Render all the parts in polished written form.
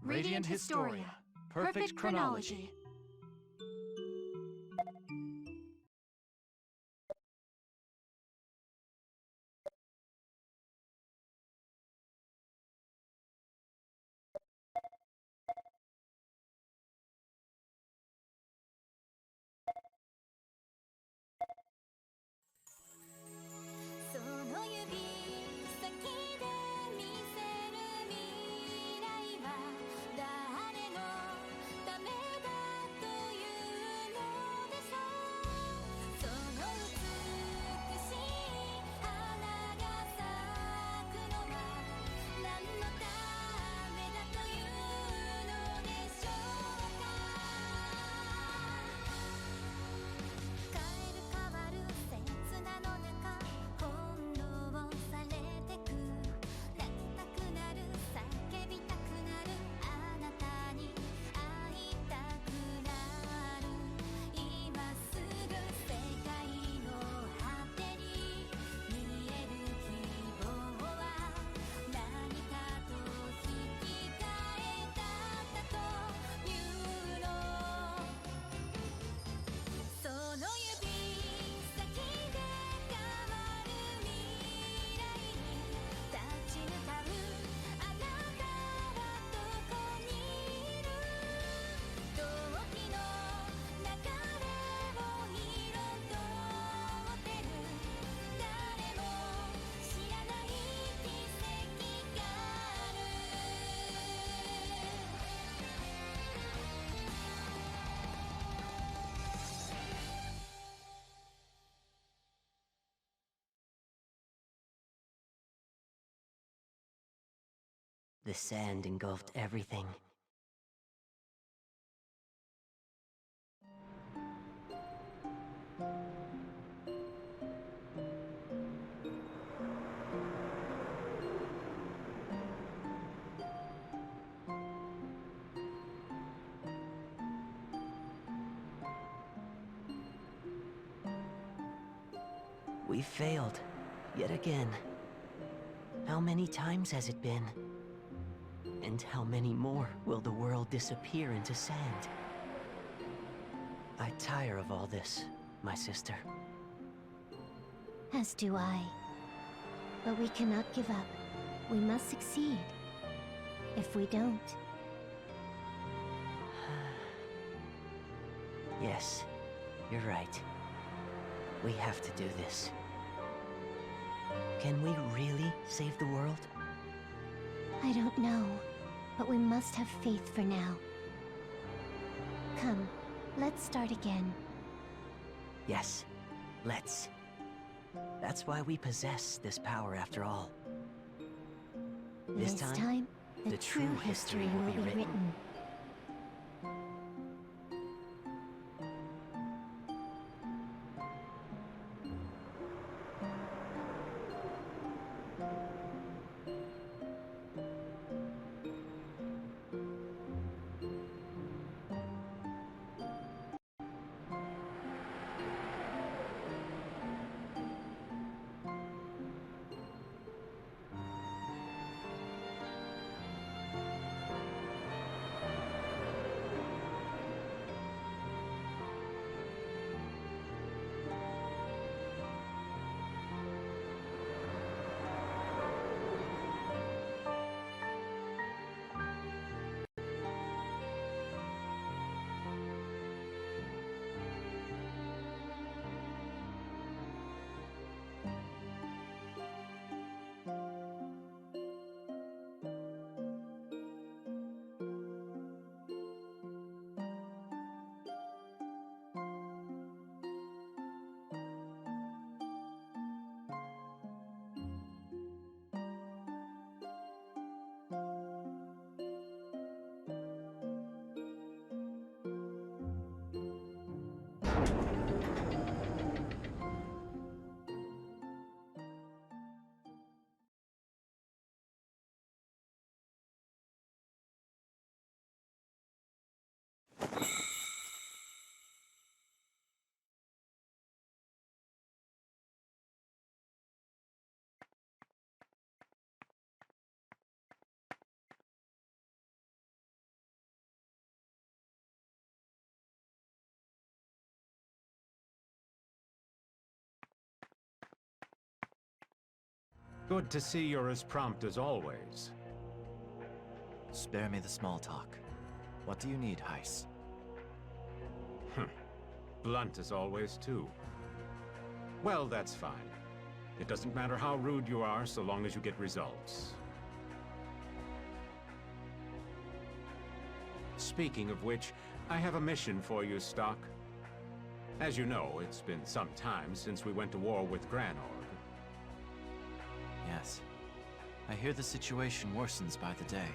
Radiant Historia Perfect Chronology. The sand engulfed everything. We failed, yet again. How many times has it been? And how many more will the world disappear into sand? I tire of all this, my sister. As do I. But we cannot give up. We must succeed. If we don't... Yes, you're right. We have to do this. Can we really save the world? I don't know, but we must have faith for now. Come, let's start again. Yes, let's. That's why we possess this power after all. This time, the true history will be written. Good to see you're as prompt as always. Spare me the small talk. What do you need, Heiss? Blunt as always, too. Well, that's fine. It doesn't matter how rude you are, so long as you get results. Speaking of which, I have a mission for you, Stocke. As you know, it's been some time since we went to war with Granorg. Yes. I hear the situation worsens by the day.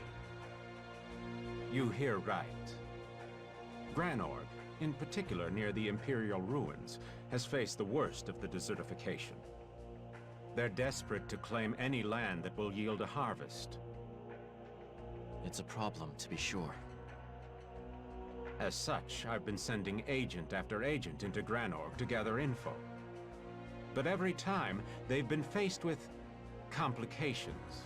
You hear right. Granorg, in particular near the Imperial ruins, has faced the worst of the desertification. They're desperate to claim any land that will yield a harvest. It's a problem, to be sure. As such, I've been sending agent after agent into Granorg to gather info. But every time, they've been faced with complications.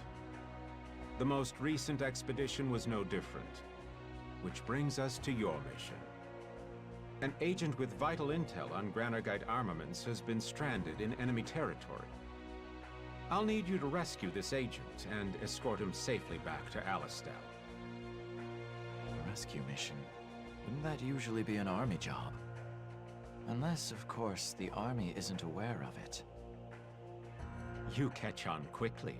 The most recent expedition was no different. Which brings us to your mission. An agent with vital intel on Granorgite armaments has been stranded in enemy territory. I'll need you to rescue this agent and escort him safely back to Alistel. A rescue mission? Wouldn't that usually be an army job? Unless, of course, the army isn't aware of it. You catch on quickly.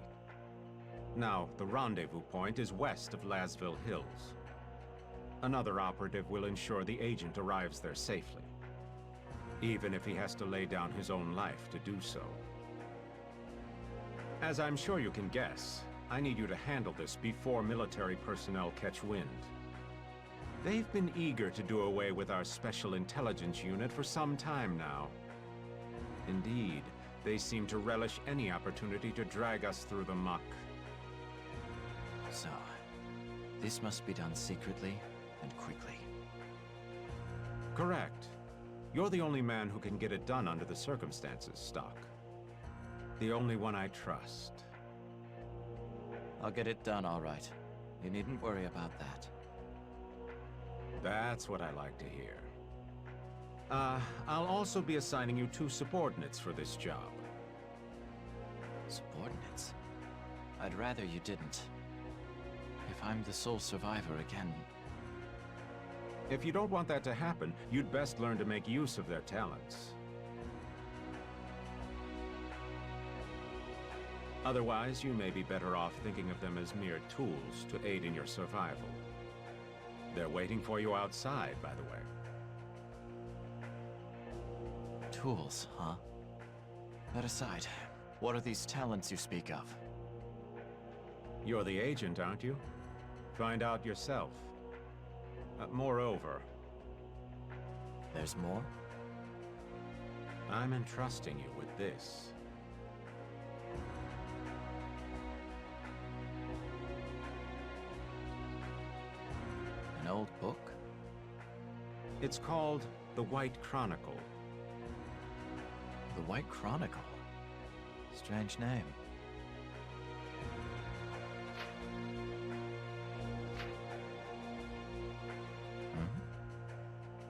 Now, the rendezvous point is west of Lasville Hills. Another operative will ensure the agent arrives there safely, even if he has to lay down his own life to do so. As I'm sure you can guess, I need you to handle this before military personnel catch wind. They've been eager to do away with our Special Intelligence Unit for some time now. Indeed, they seem to relish any opportunity to drag us through the muck. So, this must be done secretly and quickly. Correct. You're the only man who can get it done under the circumstances, Stocke. The only one I trust. I'll get it done, all right. You needn't worry about that. That's what I like to hear. I'll also be assigning you 2 subordinates for this job. Subordinates? I'd rather you didn't. If I'm the sole survivor again... If you don't want that to happen, you'd best learn to make use of their talents. Otherwise, you may be better off thinking of them as mere tools to aid in your survival. They're waiting for you outside, by the way. Tools, huh? That aside, what are these talents you speak of? You're the agent, aren't you? Find out yourself. Moreover... There's more? I'm entrusting you with this. An old book? It's called the White Chronicle. The White Chronicle? Strange name.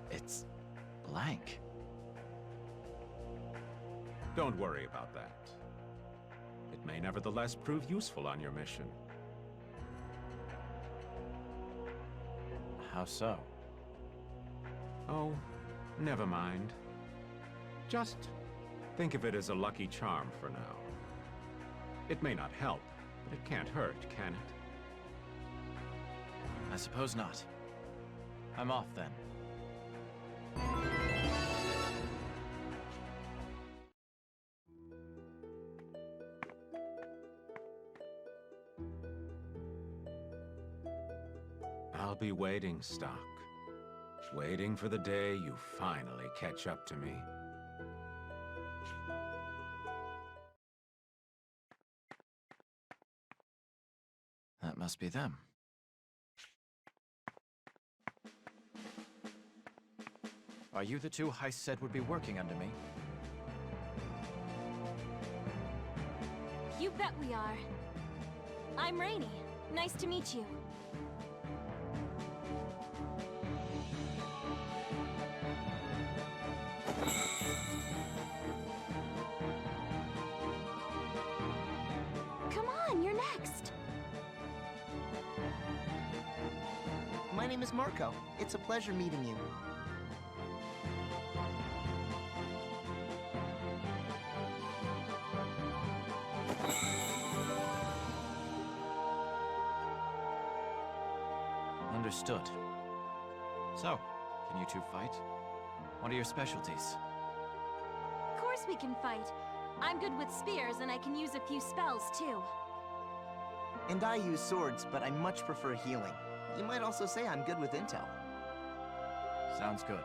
It's blank. Don't worry about that. It may nevertheless prove useful on your mission. How so? Oh, never mind. Just think of it as a lucky charm for now. It may not help, but it can't hurt, can it? I suppose not. I'm off then. I'll be waiting, Stocke. Waiting for the day you finally catch up to me. That must be them. Are you the 2 Heiss said would be working under me? You bet we are. I'm Rainey. Nice to meet you. next? My name is Marco. It's a pleasure meeting you. Understood. So, can you two fight? What are your specialties? Of course we can fight. I'm good with spears, and I can use a few spells, too. And I use swords, but I much prefer healing. You might also say I'm good with intel. Sounds good.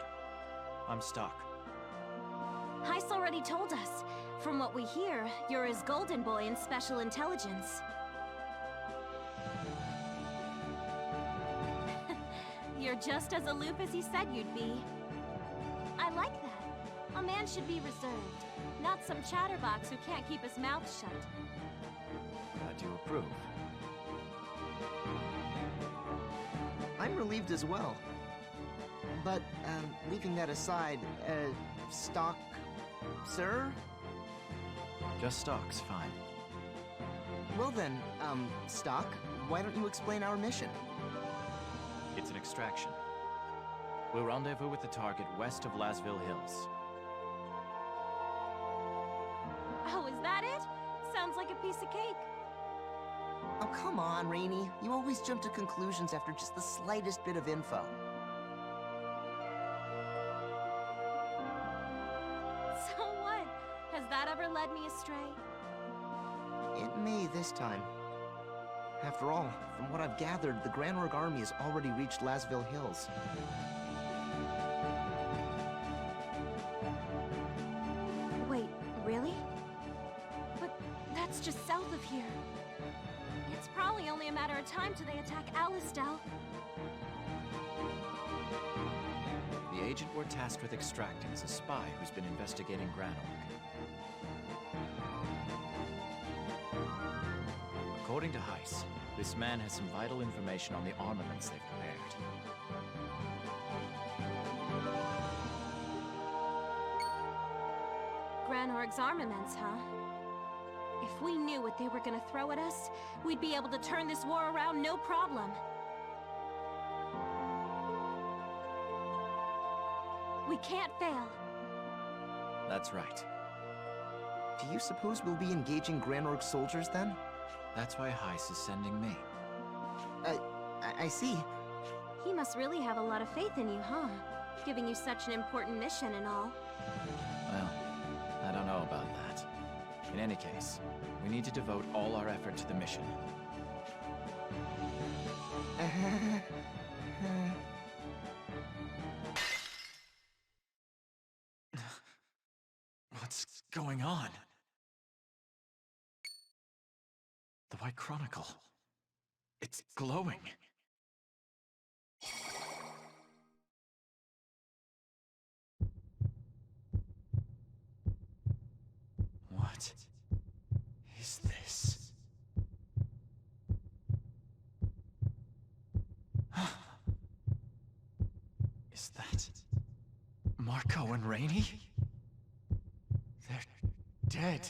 I'm Stocke. Heist already told us. From what we hear, you're his golden boy in special intelligence. You're just as aloof as he said you'd be. I like that. A man should be reserved, not some chatterbox who can't keep his mouth shut. Glad you approve. I'm relieved as well. But, leaving that aside, Stocke... sir? Just Stocke's fine. Well then, Stocke, why don't you explain our mission? It's an extraction. We'll rendezvous with the target west of Lasville Hills. Oh, is that it? Sounds like a piece of cake. Oh, come on, Rainey. You always jump to conclusions after just the slightest bit of info. So what? Has that ever led me astray? It may this time. After all, from what I've gathered, the Granorg army has already reached Lasville Hills. Wait, really? But that's just south of here. It's probably only a matter of time till they attack Alistel. The agent we're tasked with extracting is a spy who's been investigating Granorg. According to Heiss, this man has some vital information on the armaments they've prepared. Granorg's armaments, huh? If we knew what they were gonna throw at us, we'd be able to turn this war around no problem. We can't fail. That's right. Do you suppose we'll be engaging Granorg soldiers then? That's why Heiss is sending me. I see. He must really have a lot of faith in you, huh? Giving you such an important mission and all. Well, I don't know about that. In any case, we need to devote all our effort to the mission. What's going on? The White Chronicle. It's glowing. What is this? Is that Marco and Rainey? They're dead.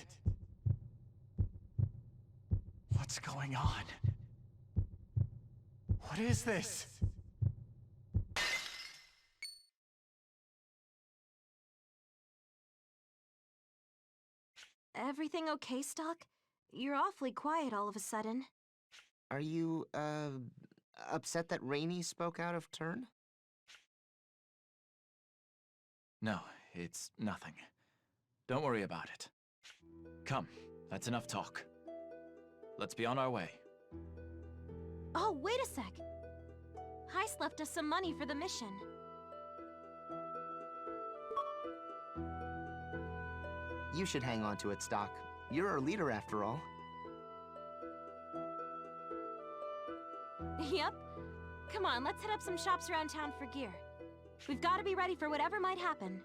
What's going on? What is this? Everything okay, Stocke? You're awfully quiet all of a sudden. Are you, upset that Rainey spoke out of turn? No, it's nothing. Don't worry about it. Come, that's enough talk. Let's be on our way. Oh, wait a sec! Heiss left us some money for the mission. You should hang on to it, Stocke. You're our leader after all. Yep. Come on, let's hit up some shops around town for gear. We've got to be ready for whatever might happen.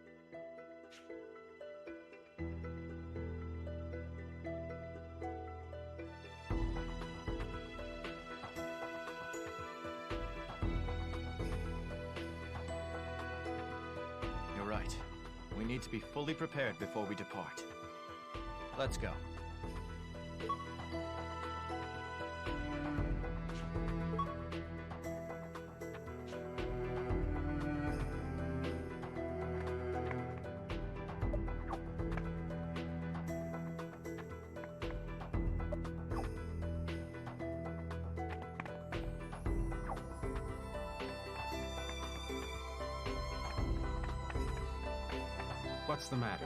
You're right. We need to be fully prepared before we depart. Let's go. What's the matter?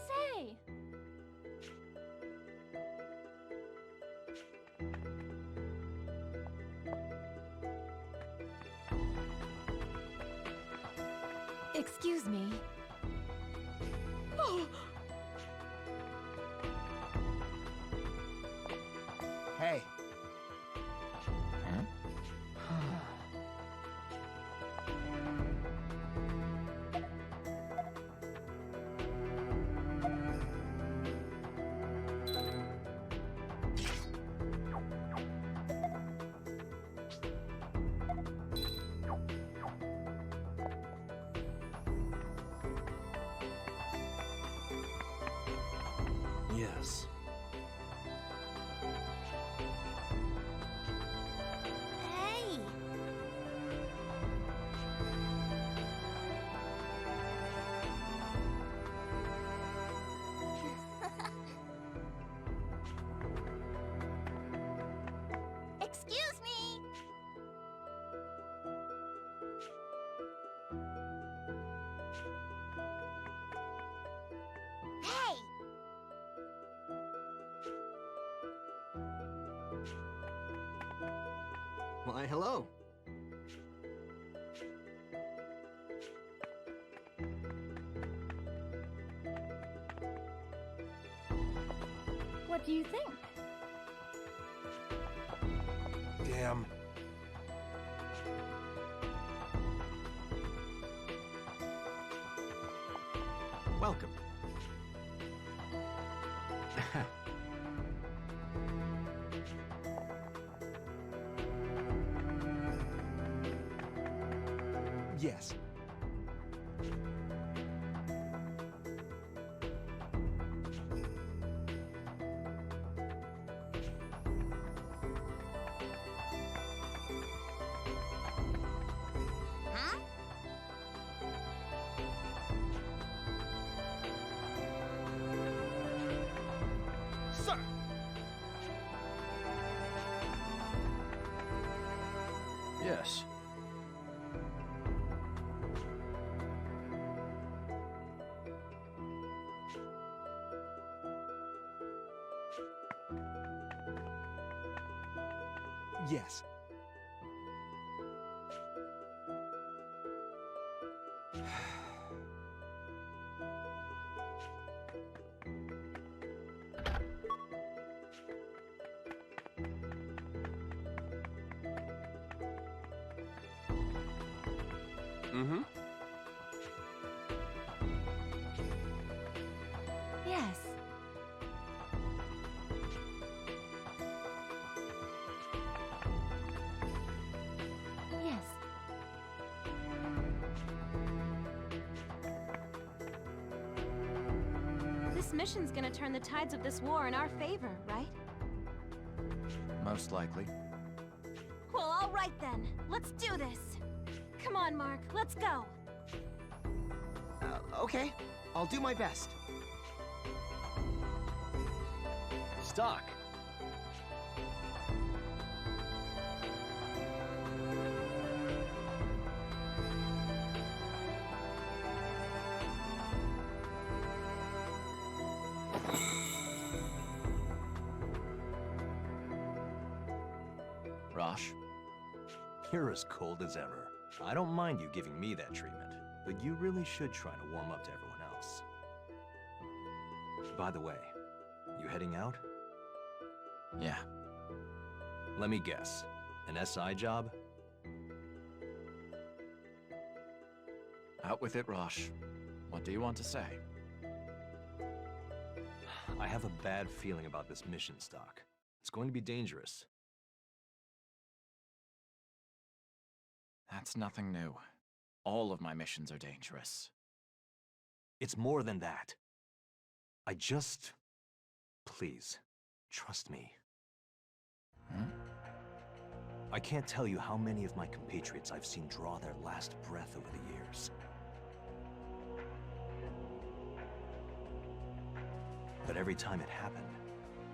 Say! Excuse me. Hey. Yes. Hey! Excuse me! Hey! Why, hello. What do you think? Damn. Welcome. Yes. Huh? Sir! Yes. Yes. Mm-hmm. Yes. Yes. This mission's gonna turn the tides of this war in our favor, right? Most likely. Well, all right then. Let's do this. Come on, Mark. Let's go. Okay. I'll do my best. Stocke! Rosh? You're as cold as ever. I don't mind you giving me that treatment, but you really should try to warm up to everyone else. By the way, you heading out? Yeah. Let me guess. An SI job? Out with it, Rosh. What do you want to say? I have a bad feeling about this mission, Stocke. It's going to be dangerous. That's nothing new. all of my missions are dangerous. It's more than that. Please, trust me. Hmm? I can't tell you how many of my compatriots I've seen draw their last breath over the years. But every time it happened,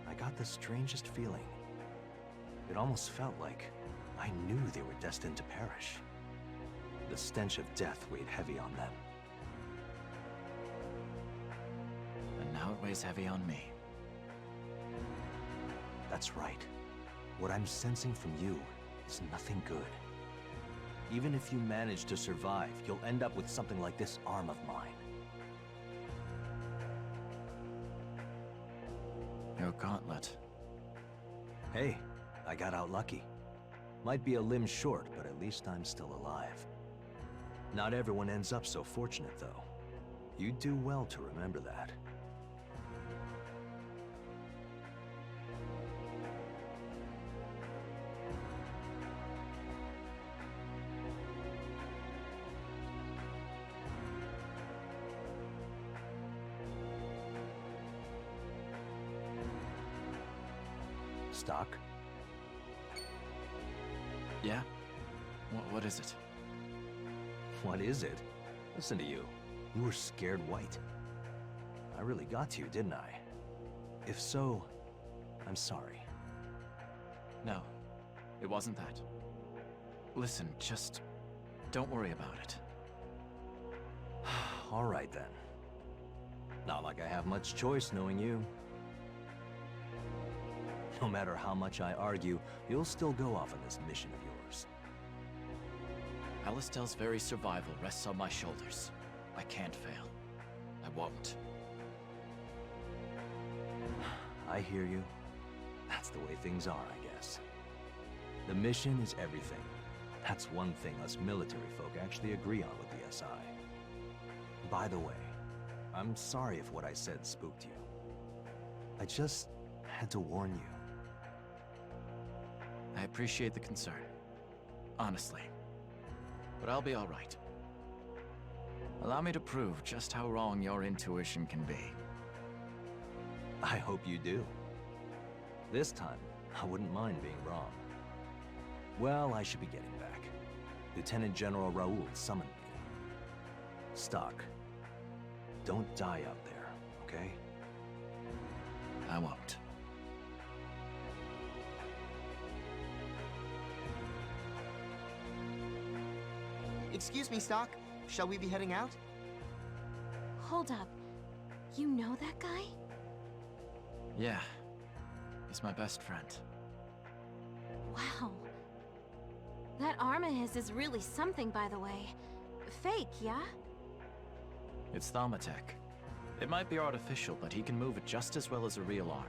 I got the strangest feeling. It almost felt like I knew they were destined to perish. The stench of death weighed heavy on them. And now it weighs heavy on me. That's right. What I'm sensing from you is nothing good. Even if you manage to survive, you'll end up with something like this arm of mine. Your gauntlet. Hey, I got out lucky. Might be a limb short, but at least I'm still alive. Not everyone ends up so fortunate, though. You'd do well to remember that. Stocke? Yeah? What is it? What is it? Listen to you. You were scared white. I really got to you, didn't I? If so, I'm sorry. No, it wasn't that. Listen, just don't worry about it. All right, then. Not like I have much choice knowing you. No matter how much I argue, you'll still go off on this mission of yours. Alistel's very survival rests on my shoulders. I can't fail. I won't. I hear you. That's the way things are, I guess. The mission is everything. That's one thing us military folk actually agree on with the SI. By the way, I'm sorry if what I said spooked you. I just had to warn you. I appreciate the concern. Honestly. But I'll be all right. Allow me to prove just how wrong your intuition can be. I hope you do. This time, I wouldn't mind being wrong. Well, I should be getting back. Lieutenant General Raoul summoned me. Stocke, don't die out there, okay? I won't. Excuse me, Stocke. Shall we be heading out? Hold up. You know that guy? Yeah. He's my best friend. Wow. That arm of his is really something, by the way. Fake, yeah? It's Thaumatek. It might be artificial, but he can move it just as well as a real arm.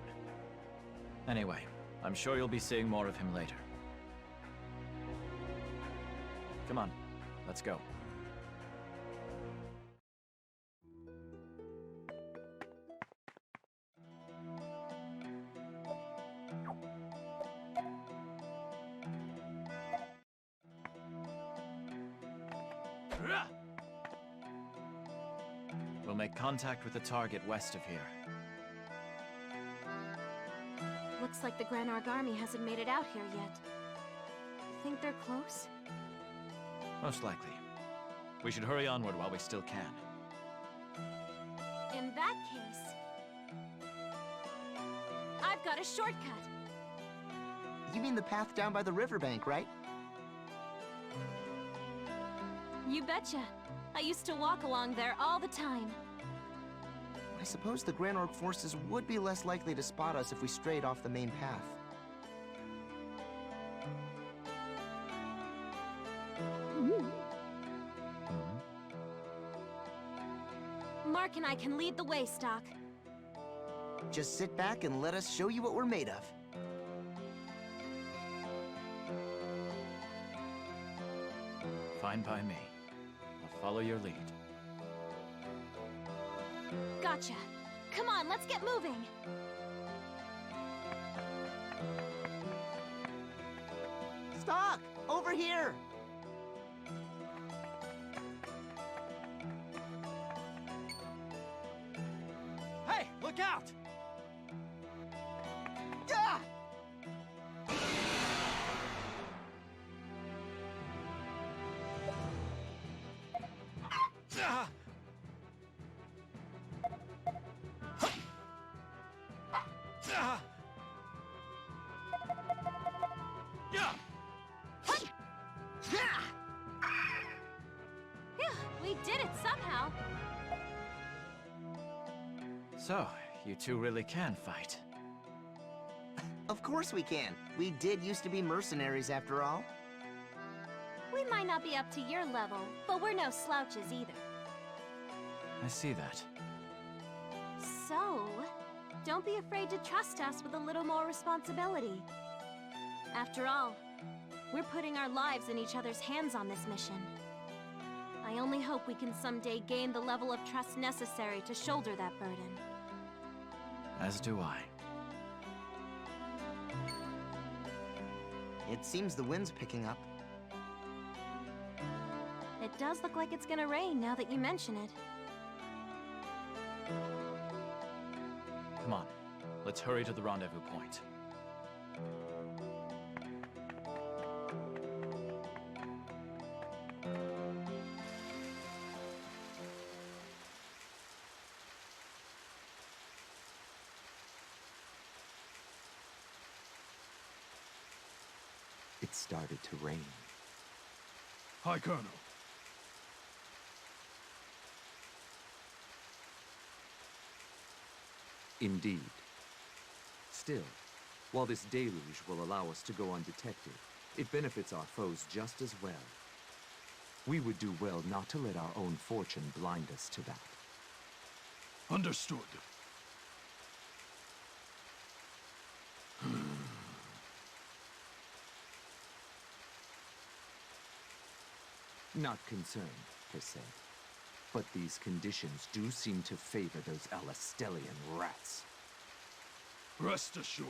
Anyway, I'm sure you'll be seeing more of him later. Come on, let's go. We'll make contact with the target west of here. Looks like the Granarg army hasn't made it out here yet. Think they're close? Most likely. We should hurry onward while we still can. In that case... I've got a shortcut! You mean the path down by the riverbank, right? You betcha. I used to walk along there all the time. I suppose the Granarg forces would be less likely to spot us if we strayed off the main path. Mark and I can lead the way, Stocke. Just sit back and let us show you what we're made of. Fine by me. I'll follow your lead. Gotcha. Come on, let's get moving. Stocke! Over here! Look out! Ah! Ah! Ah! Yeah! Phew, we did it somehow. So, you two really can fight. Of course we can. We did used to be mercenaries after all. We might not be up to your level, but we're no slouches either. I see that. So, don't be afraid to trust us with a little more responsibility. After all, we're putting our lives in each other's hands on this mission. I only hope we can someday gain the level of trust necessary to shoulder that burden. As do I. It seems the wind's picking up. It does look like it's gonna rain now that you mention it. Come on, let's hurry to the rendezvous point. It started to rain. Hi, Colonel. Indeed. Still, while this deluge will allow us to go undetected, it benefits our foes just as well. We would do well not to let our own fortune blind us to that. Understood. Not concerned, per se. But these conditions do seem to favor those Alistelian rats. Rest assured.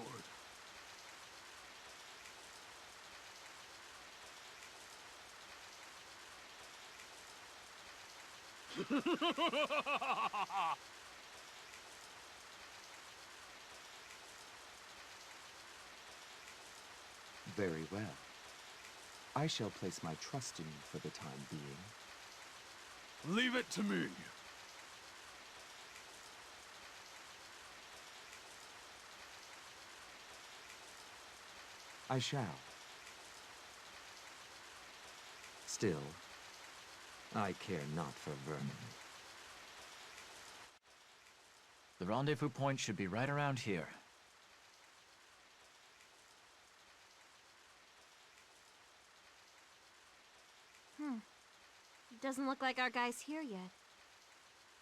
Very well. I shall place my trust in you for the time being. Leave it to me. I shall. Still, I care not for vermin. The rendezvous point should be right around here. Doesn't look like our guy's here yet.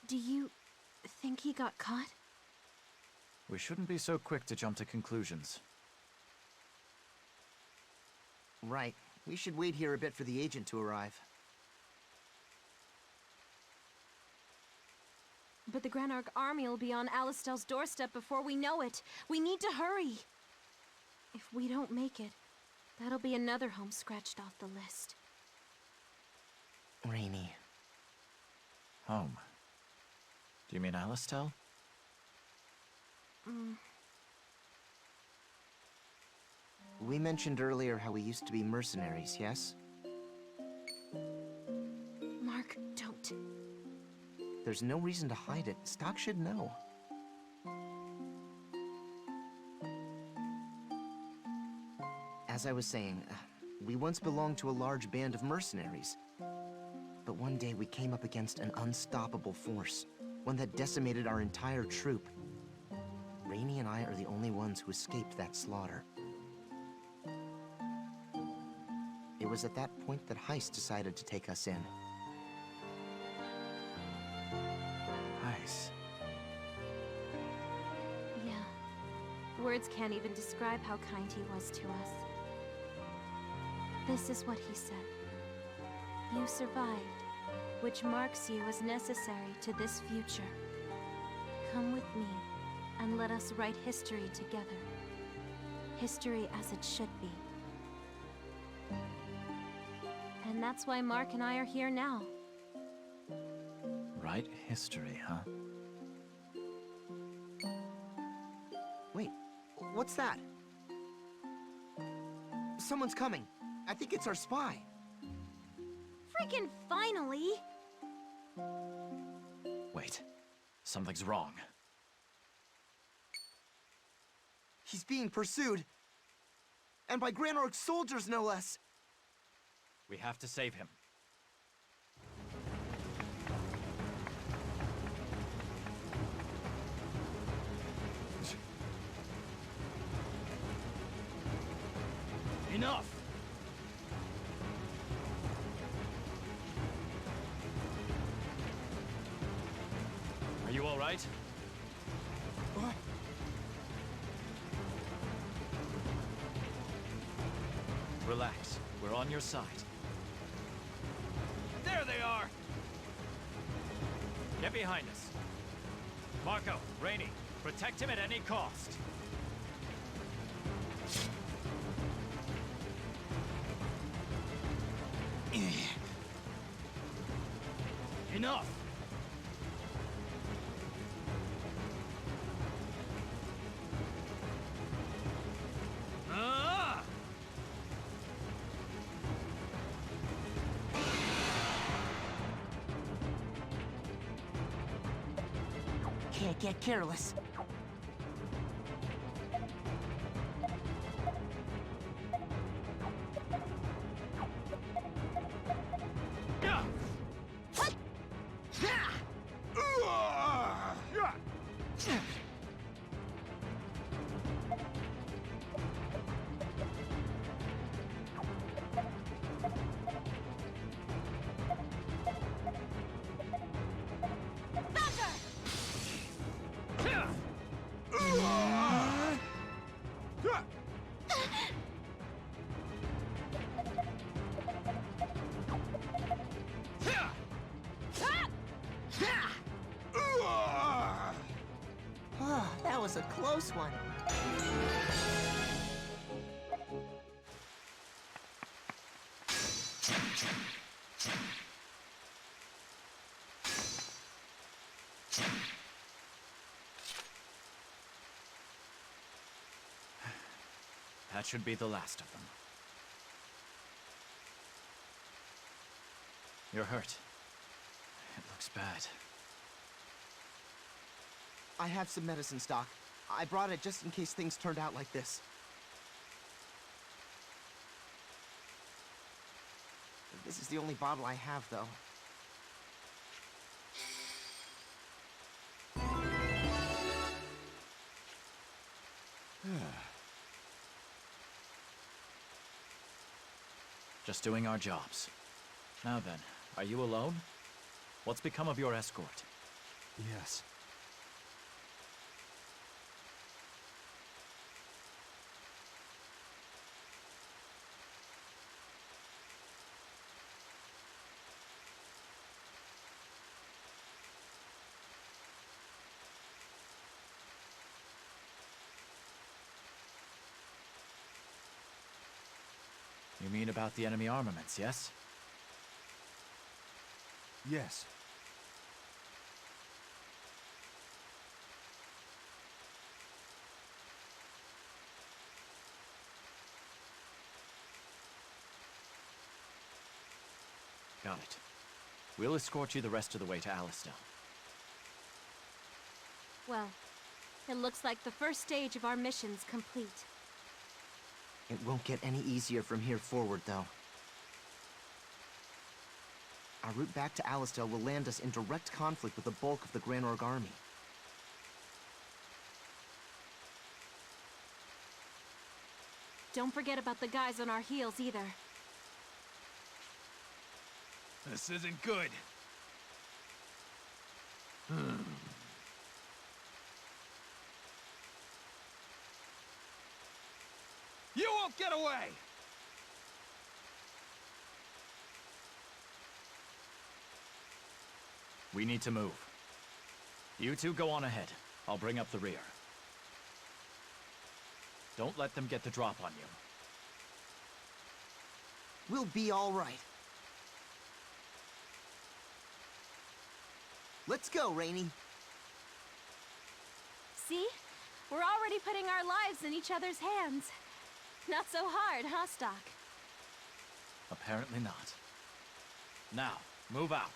Do you think he got caught? We shouldn't be so quick to jump to conclusions. Right. We should wait here a bit for the agent to arrive. But the Granarch army will be on Alistel's doorstep before we know it. We need to hurry. If we don't make it, that'll be another home scratched off the list. Rainy. Home. Do you mean Alistel? We mentioned earlier how we used to be mercenaries, yes? Mark, don't. There's no reason to hide it. Stocke should know. As I was saying, we once belonged to a large band of mercenaries. But one day we came up against an unstoppable force, one that decimated our entire troop. Rainy and I are the only ones who escaped that slaughter. It was at that point that Heist decided to take us in. Nice. Yeah. Words can't even describe how kind he was to us. This is what he said. You survived, which marks you as necessary to this future. Come with me, and let us write history together. History as it should be. And that's why Mark and I are here now. Write history, huh? What's that? Someone's coming. I think it's our spy. Freaking finally! Wait. Something's wrong. He's being pursued. And by Granorg's soldiers, no less. We have to save him. Enough! Are you all right? What? Relax. We're on your side. There they are! Get behind us. Marco, Rainey, protect him at any cost. Enough! Ah! Can't get careless. That was a close one. That should be the last of them. You're hurt. It looks bad. I have some medicine stock. I brought it just in case things turned out like this. This is the only bottle I have, though. Just doing our jobs. Now then, are you alone? What's become of your escort? Yes. You mean about the enemy armaments, yes? Yes. Got it. We'll escort you the rest of the way to Alistel. Well, it looks like the first stage of our mission's complete. It won't get any easier from here forward, though. Our route back to Alistel will land us in direct conflict with the bulk of the Granorg army. Don't forget about the guys on our heels either. This isn't good. You won't get away! We need to move. You two go on ahead. I'll bring up the rear. Don't let them get the drop on you. We'll be all right. Let's go, Rainey. See? We're already already putting our lives in each other's hands. Not so hard, huh, Stocke? Apparently not. Now, move out.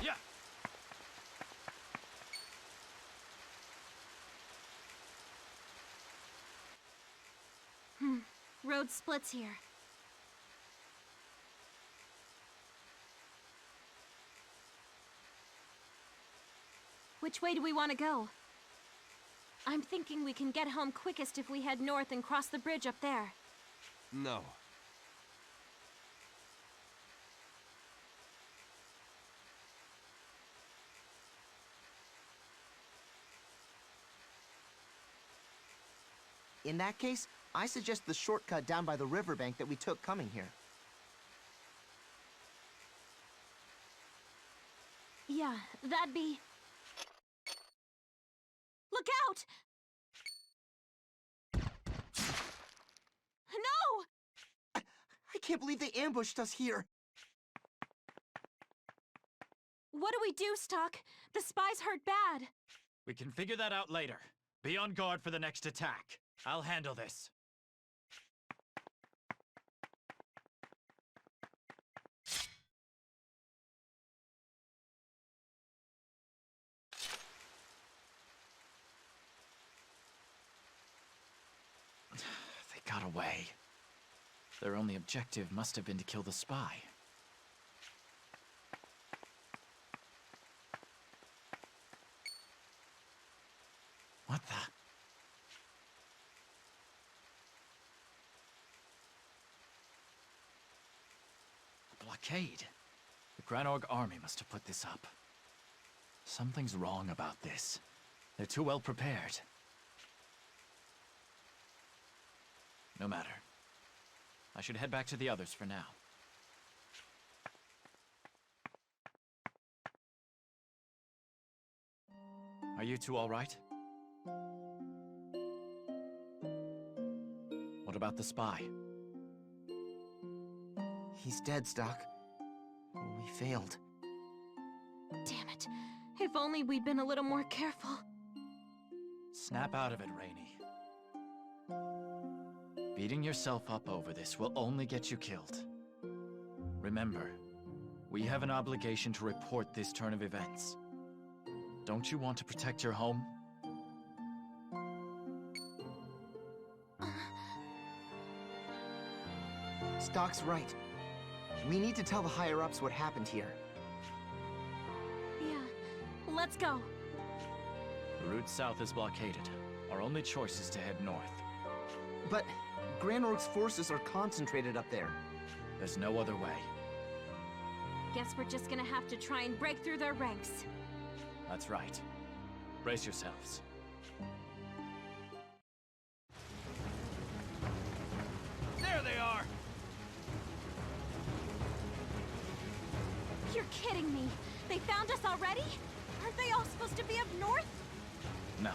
Yeah. Road splits here. Which way do we want to go? I'm thinking we can get home quickest if we head north and cross the bridge up there. No. In that case, I suggest the shortcut down by the riverbank that we took coming here. Yeah, that'd be... Look out! No! I can't believe they ambushed us here. What do we do, Stocke? The spies hurt bad. We can figure that out later. Be on guard for the next attack. I'll handle this. They got away. Their only objective must have been to kill the spy. What the? A blockade. The Granorg army must have put this up. Something's wrong about this. They're too well prepared. No matter. I should head back to the others for now. Are you two all right? What about the spy? He's dead, Stocke. We failed. Damn it. If only we'd been a little more careful. Snap out of it, Rainey. Beating yourself up over this will only get you killed. Remember, we have an obligation to report this turn of events. Don't you want to protect your home? Stocke's right. We need to tell the higher-ups what happened here. Yeah, let's go. The route south is blockaded. Our only choice is to head north. But Granorg's forces are concentrated up there. There's no other way. Guess we're just gonna have to try and break through their ranks. That's right. Brace yourselves. There they are! You're kidding me. They found us already? Aren't they all supposed to be up north? No,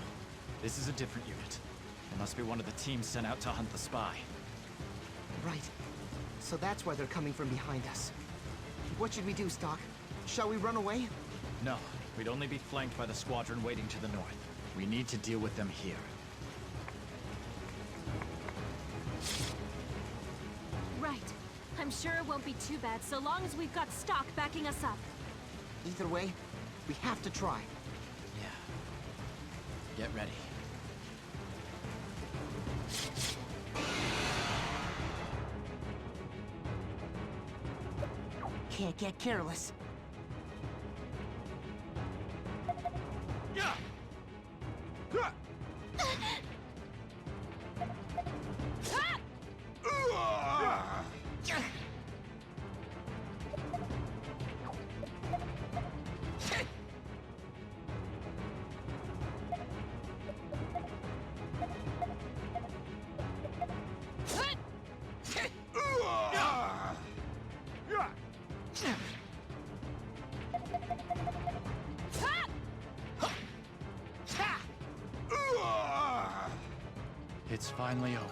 this is a different unit. It must be one of the teams sent out to hunt the spy. Right. So that's why they're coming from behind us. What should we do, Stocke? Shall we run away? No, we'd only be flanked by the squadron waiting to the north. We need to deal with them here. Right. I'm sure it won't be too bad so long as we've got Stocke backing us up. Either way, we have to try. Yeah. Get ready. Can't get careless. Yeah! It's finally over.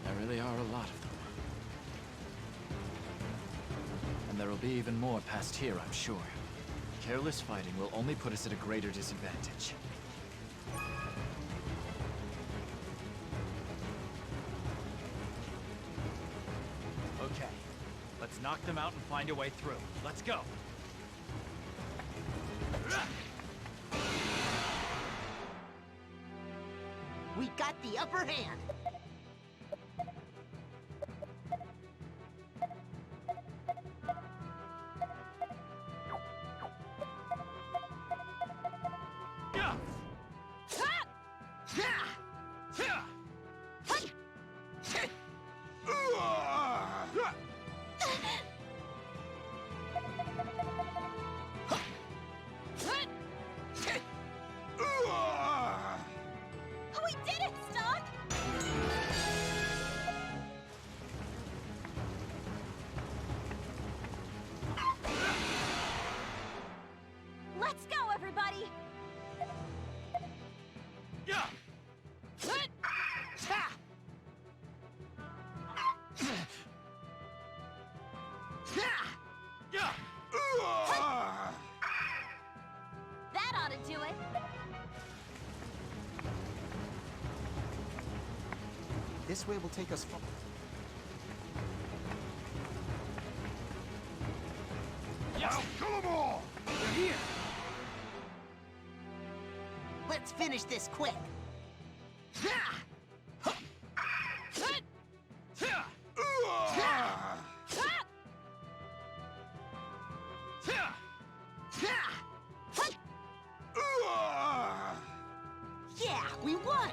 There really are a lot of them. And there will be even more past here, I'm sure. Careless fighting will only put us at a greater disadvantage. Okay, let's knock them out and find a way through. Let's go! We got the upper hand! We did it, Stocke! Let's go, everybody! Yeah! Yeah! That ought to do it! This way will take us far. Yes! Kill them all! They're here! Let's finish this quick! Yeah, we won!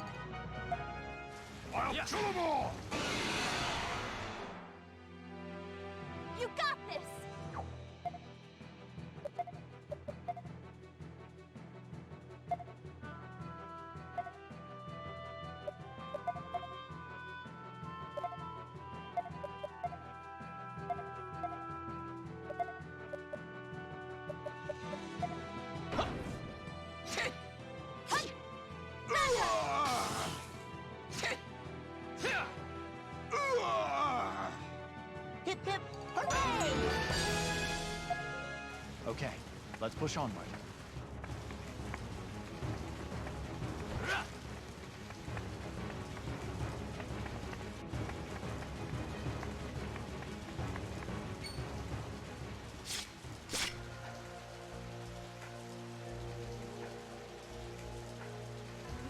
I'll kill them all! You got this! Hip hip, hooray! Okay, let's push onward.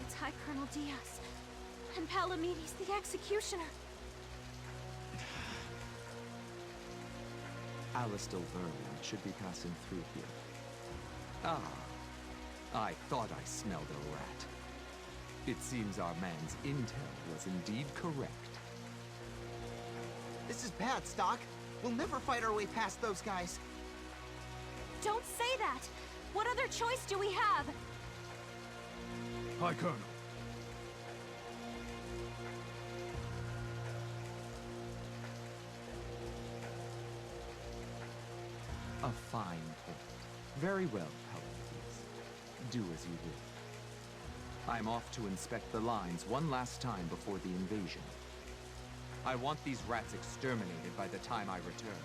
It's High Colonel Diaz and Palamedes, the Executioner. Alistel vermin should be passing through here. Ah, I thought I smelled a rat. It seems our man's intel was indeed correct. This is bad, Stocke. We'll never fight our way past those guys. Don't say that! What other choice do we have? High Colonel. A fine point. Very well, Palamedes. Do as you will. I'm off to inspect the lines one last time before the invasion. I want these rats exterminated by the time I return.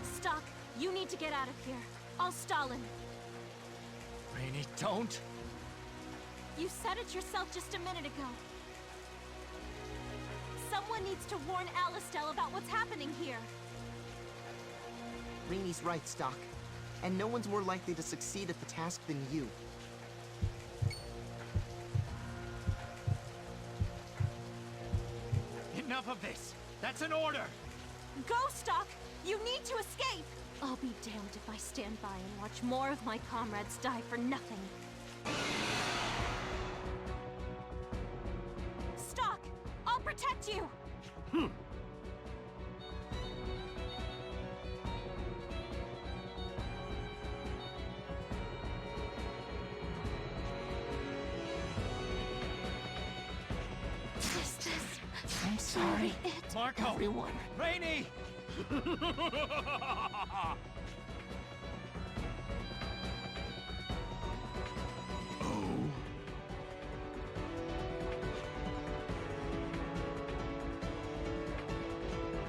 Stocke, you need to get out of here. I'll stall him. Rainy, don't! You said it yourself just a minute ago. Someone needs to warn Alistel about what's happening here. Rainy's right, Stocke. And no one's more likely to succeed at the task than you. Enough of this! That's an order! Go, Stocke! You need to escape! I'll be damned if I stand by and watch more of my comrades die for nothing. Stocke! I'll protect you! Marco! everyone. Rainy!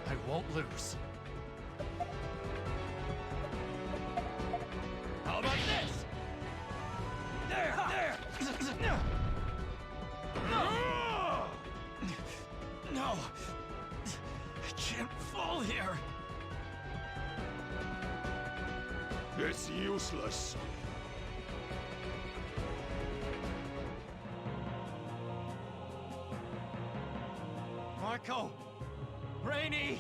I won't lose. How about this? There! No! I can't fall here! It's useless. Marco! Rainy!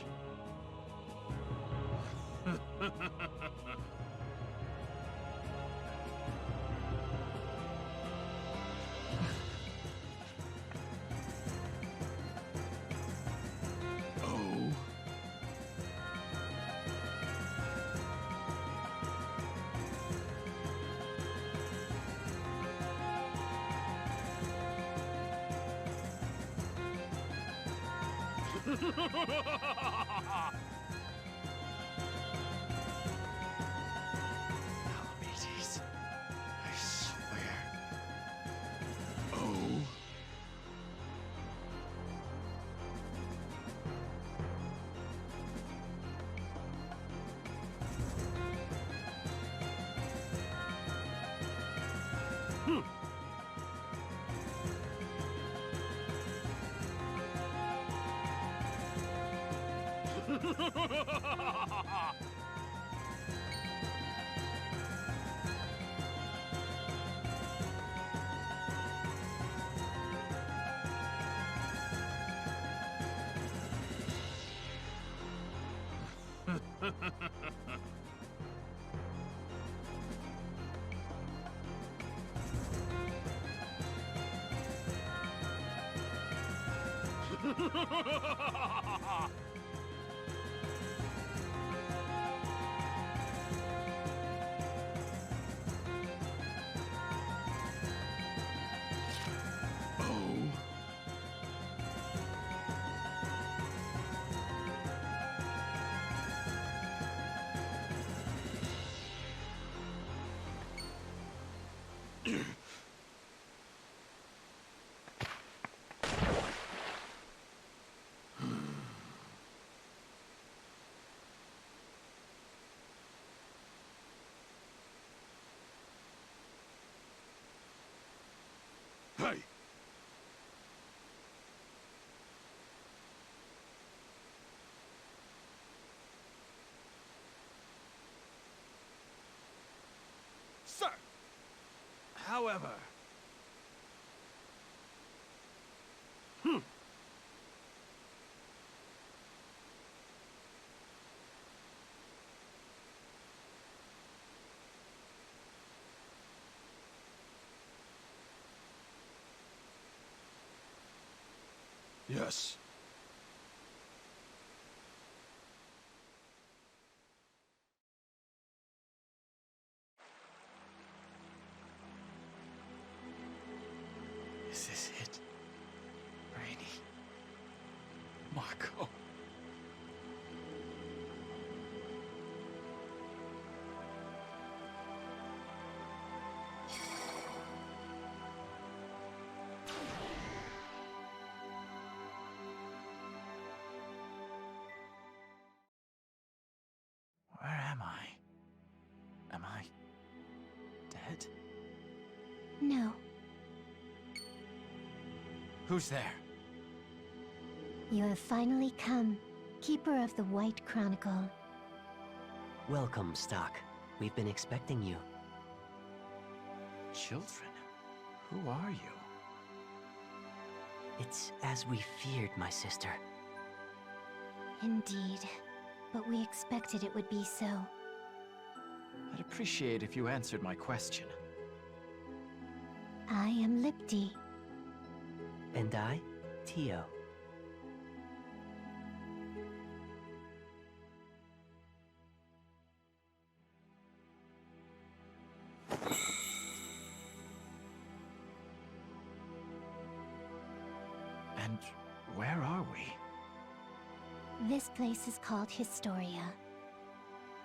Albites, I swear. Hey! Sir! However... Yes. Is this it? Rainy? Marco? Where am I? Am I dead? No, Who's there? you have finally come, Keeper of the White Chronicle. Welcome, Stocke. We've been expecting you. Children? Who are you? It's as we feared, my sister. Indeed, but we expected it would be so. I'd appreciate if you answered my question. I am Lipti. And I, Tio. And where are we? This place is called Historia.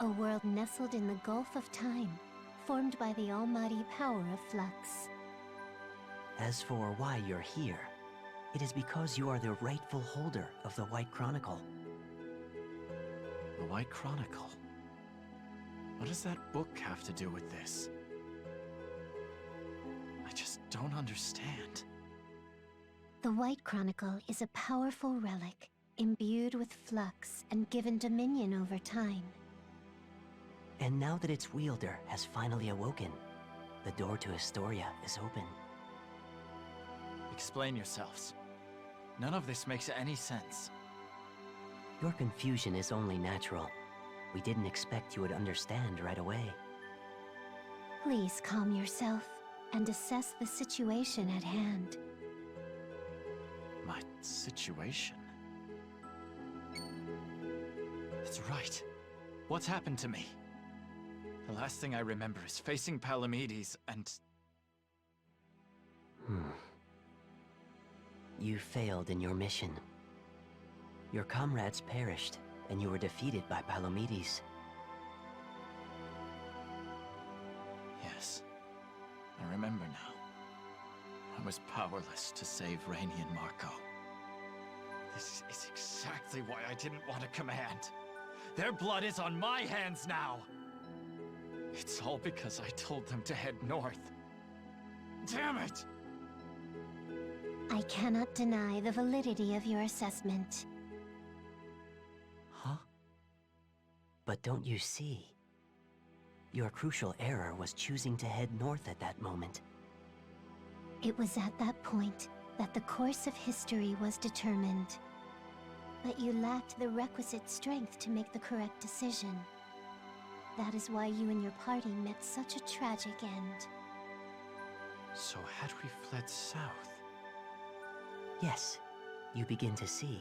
A world nestled in the Gulf of Time, formed by the almighty power of Flux. As for why you're here, it is because you are the rightful holder of the White Chronicle. The White Chronicle? What does that book have to do with this? I just don't understand. The White Chronicle is a powerful relic, imbued with flux and given dominion over time. And now that its wielder has finally awoken, the door to Historia is open. Explain yourselves. None of this makes any sense. Your confusion is only natural. We didn't expect you would understand right away. Please calm yourself and assess the situation at hand. My situation? That's right. What's happened to me? The last thing I remember is facing Palamedes and... You failed in your mission. Your comrades perished, and you were defeated by Palamedes. Yes, I remember now. I was powerless to save Rainey and Marco. This is exactly why I didn't want to command. Their blood is on my hands now! It's all because I told them to head north. Damn it! I cannot deny the validity of your assessment. Huh? But don't you see? Your crucial error was choosing to head north at that moment. It was at that point that the course of history was determined. But you lacked the requisite strength to make the correct decision. That is why you and your party met such a tragic end. So had we fled south? Yes, you begin to see.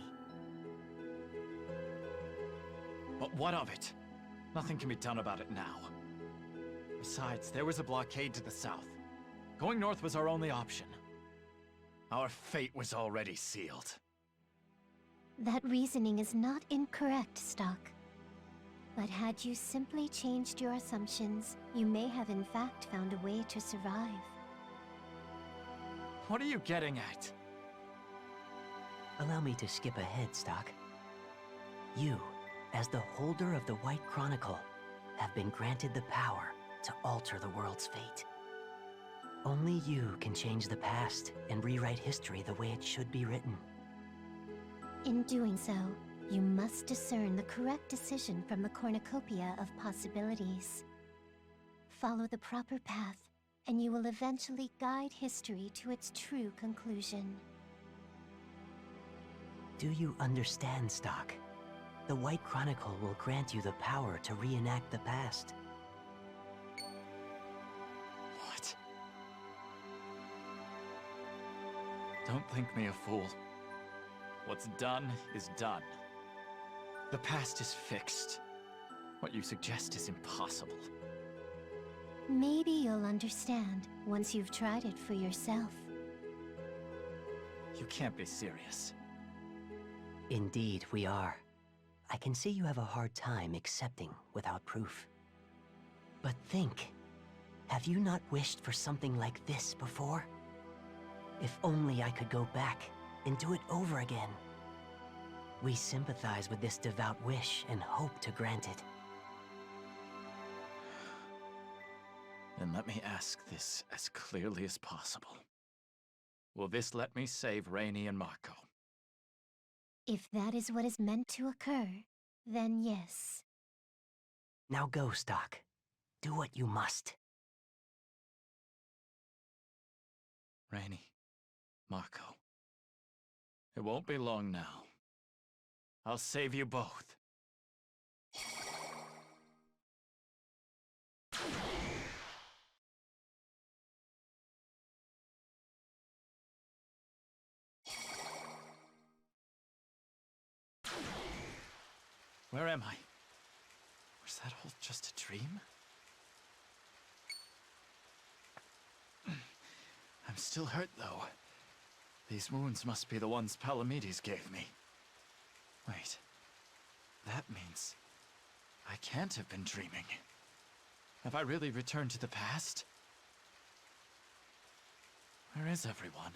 But what of it? Nothing can be done about it now. Besides, there was a blockade to the south. Going north was our only option. Our fate was already sealed. That reasoning is not incorrect, Stocke. But had you simply changed your assumptions, you may have in fact found a way to survive. What are you getting at? Allow me to skip ahead, Stocke. You, as the holder of the White Chronicle, have been granted the power to alter the world's fate. Only you can change the past and rewrite history the way it should be written. In doing so, you must discern the correct decision from the cornucopia of possibilities. Follow the proper path, and you will eventually guide history to its true conclusion. Do you understand, Stocke? The White Chronicle will grant you the power to reenact the past. What? Don't think me a fool. What's done is done. The past is fixed. What you suggest is impossible. Maybe you'll understand once you've tried it for yourself. You can't be serious. Indeed, we are. I can see you have a hard time accepting without proof. But think, have you not wished for something like this before? If only I could go back and do it over again. We sympathize with this devout wish and hope to grant it. Then let me ask this as clearly as possible. Will this let me save Rainey and Marco? If that is what is meant to occur, then yes. Now go, Stocke. Do what you must. Rainey, Marco. It won't be long now. I'll save you both. Where am I? Was that all just a dream? I'm still hurt, though. These wounds must be the ones Palamedes gave me. Wait, sounds. I can't have been dreaming. Have I really returned to the past? Where is everyone?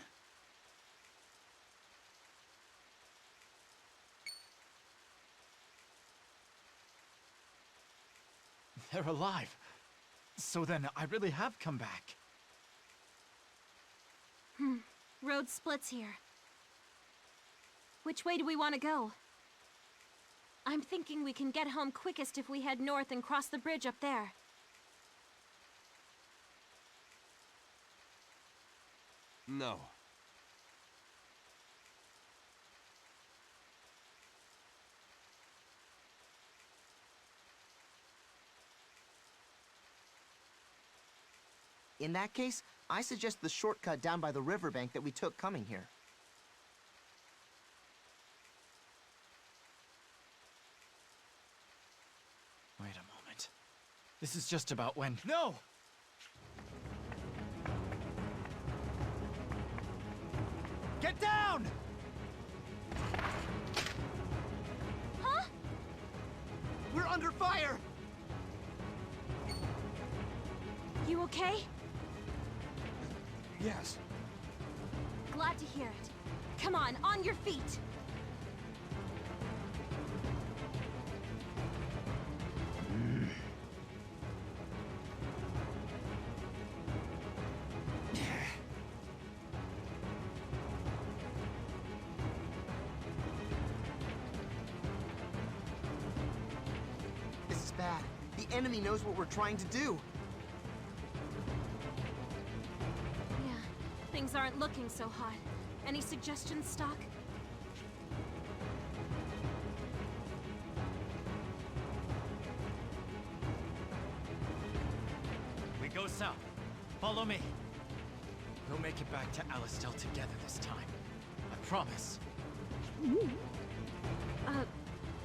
They're alive. So then, I really have come back. Road splits here. Which way do we want to go? I'm thinking we can get home quickest if we head north and cross the bridge up there. No. In that case, I suggest the shortcut down by the riverbank that we took coming here. Wait a moment. This is just about when... No! Get down! Huh? We're under fire! You okay? Yes. Glad to hear it. Come on your feet! This is bad. The enemy knows what we're trying to do. Yeah, things aren't looking so hot. Any suggestions, Stocke? We go south. Follow me. We'll make it back to Alistel together this time. I promise.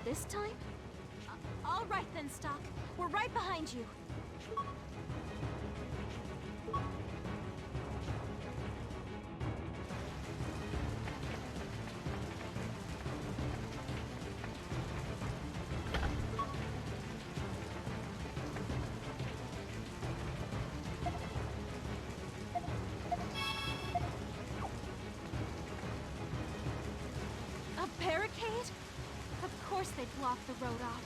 This time? All right then, Stocke. We're right behind you. A barricade? Of course they'd block the road off.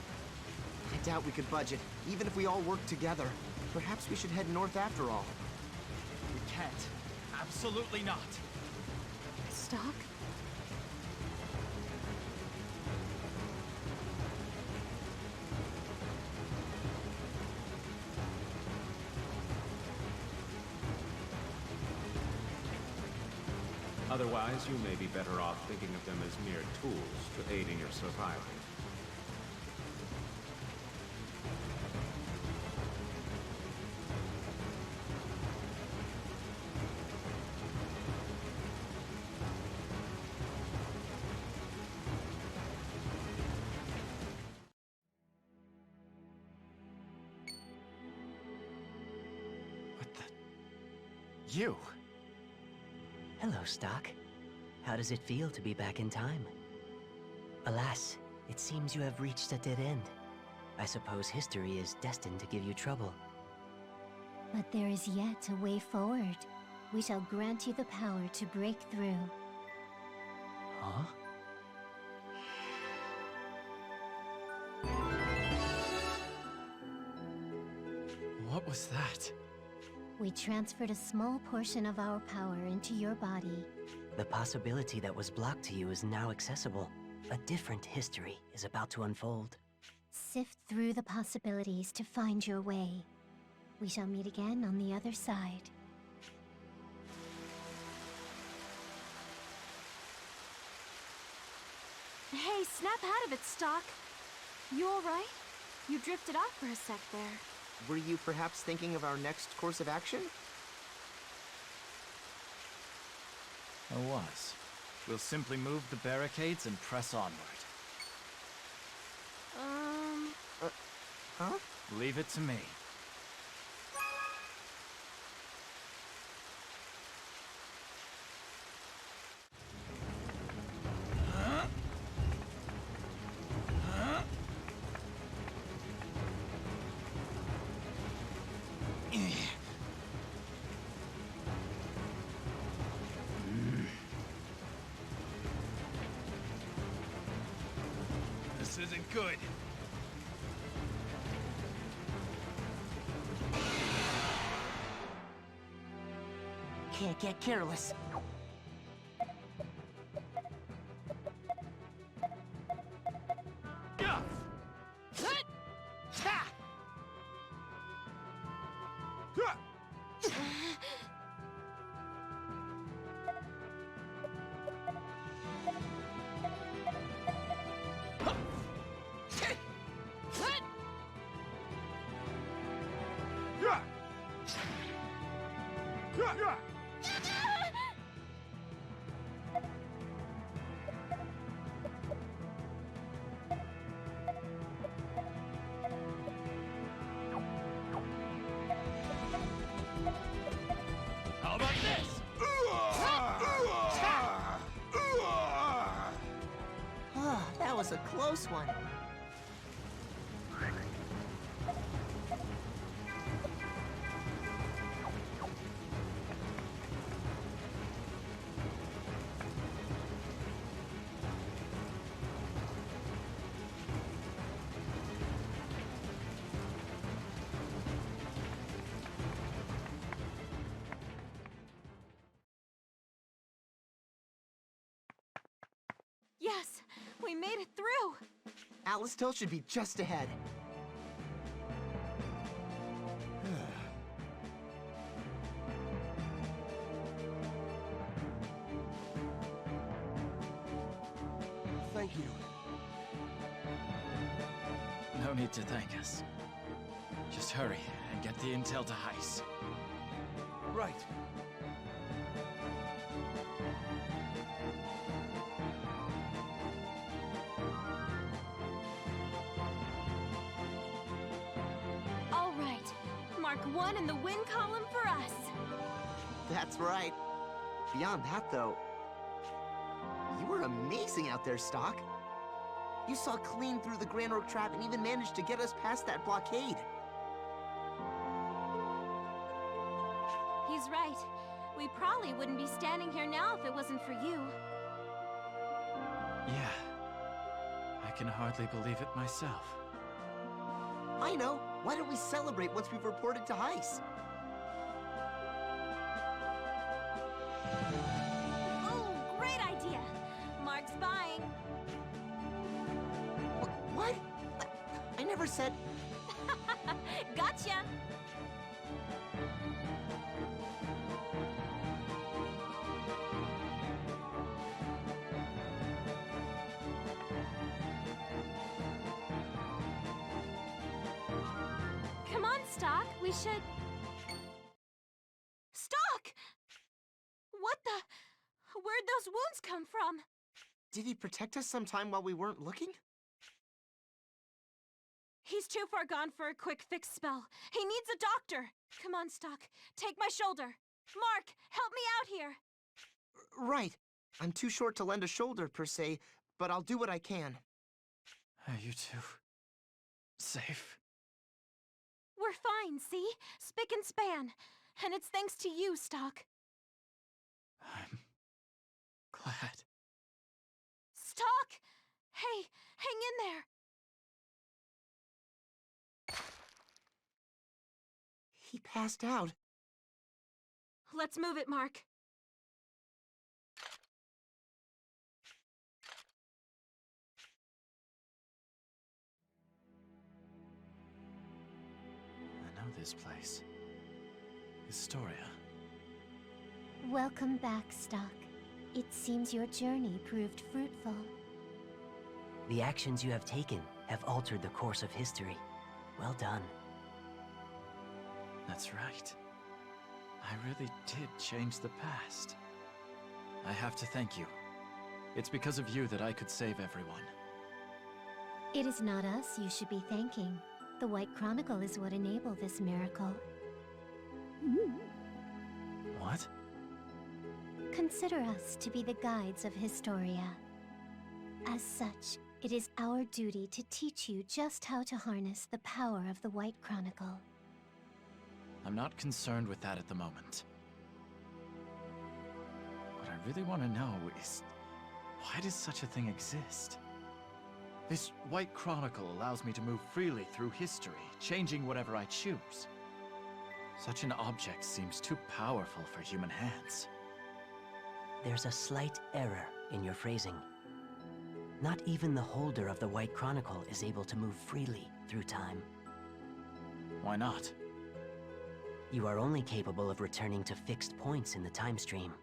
I doubt we could budge it, even if we all work together. Perhaps we should head north after all. We can't. Absolutely not. Stocke? Otherwise, you may be better off thinking of them as mere tools to aid in your survival. What the... You? Hello, Stocke. How does it feel to be back in time? Alas, it seems you have reached a dead end. I suppose history is destined to give you trouble. But there is yet a way forward. We shall grant you the power to break through. Huh? What was that? We transferred a small portion of our power into your body. The possibility that was blocked to you is now accessible. A different history is about to unfold. Sift through the possibilities to find your way. We shall meet again on the other side. Hey, snap out of it, Stocke. You alright? You drifted off for a sec there. Were you perhaps thinking of our next course of action? I was. We'll simply move the barricades and press onward. Huh? Leave it to me. This isn't good. Can't get careless. How about this? That was a close one. Yes, we made it through. Alistel should be just ahead. Thank you. No need to thank us. Just hurry and get the intel to Heis. Right. All right. Mark 1 in the win column for us. That's right. Beyond that, though, you were amazing out there, Stocke. You saw clean through the Grand Orc trap and even managed to get us past that blockade. He's right. We probably wouldn't be standing here now if it wasn't for you. Yeah. I can hardly believe it myself. I know. Why don't we celebrate once we've reported to Heis? Oh, great idea. Mark's buying. What? I never said... Gotcha. Come on, Stocke. We should... Stocke! What the... Where'd those wounds come from? Did he protect us sometime while we weren't looking? He's too far gone for a quick fix spell. He needs a doctor. Come on, Stocke. Take my shoulder. Mark, help me out here. Right. I'm too short to lend a shoulder, per se, but I'll do what I can. Are you two safe? We're fine, see? Spick and span. And it's thanks to you, Stocke. I'm glad. Stocke! Hey, hang in there. He passed out. Let's move it, Mark. I know this place. Historia. Welcome back, Stocke. It seems your journey proved fruitful. The actions you have taken have altered the course of history. Well done. That's right. I really did change the past. I have to thank you. It's because of you that I could save everyone. It is not us you should be thanking. The White Chronicle is what enabled this miracle. What? Consider us to be the guides of Historia. As such, it is our duty to teach you just how to harness the power of the White Chronicle. I'm not concerned with that at the moment. What I really want to know is, why does such a thing exist? This White Chronicle allows me to move freely through history, changing whatever I choose. Such an object seems too powerful for human hands. There's a slight error in your phrasing. Not even the holder of the White Chronicle is able to move freely through time. Why not? You are only capable of returning to fixed points in the time stream.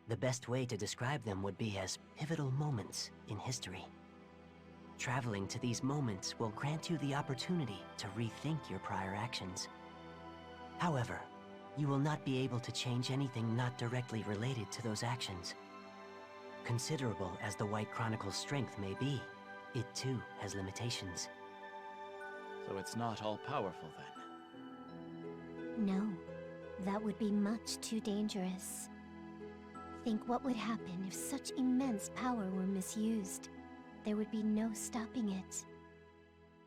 The best way to describe them would be as pivotal moments in history. Traveling to these moments will grant you the opportunity to rethink your prior actions. However, you will not be able to change anything not directly related to those actions. Considerable as the White Chronicle's strength may be, it too has limitations. So it's not all-powerful then? No, that would be much too dangerous. Think what would happen if such immense power were misused. There would be no stopping it.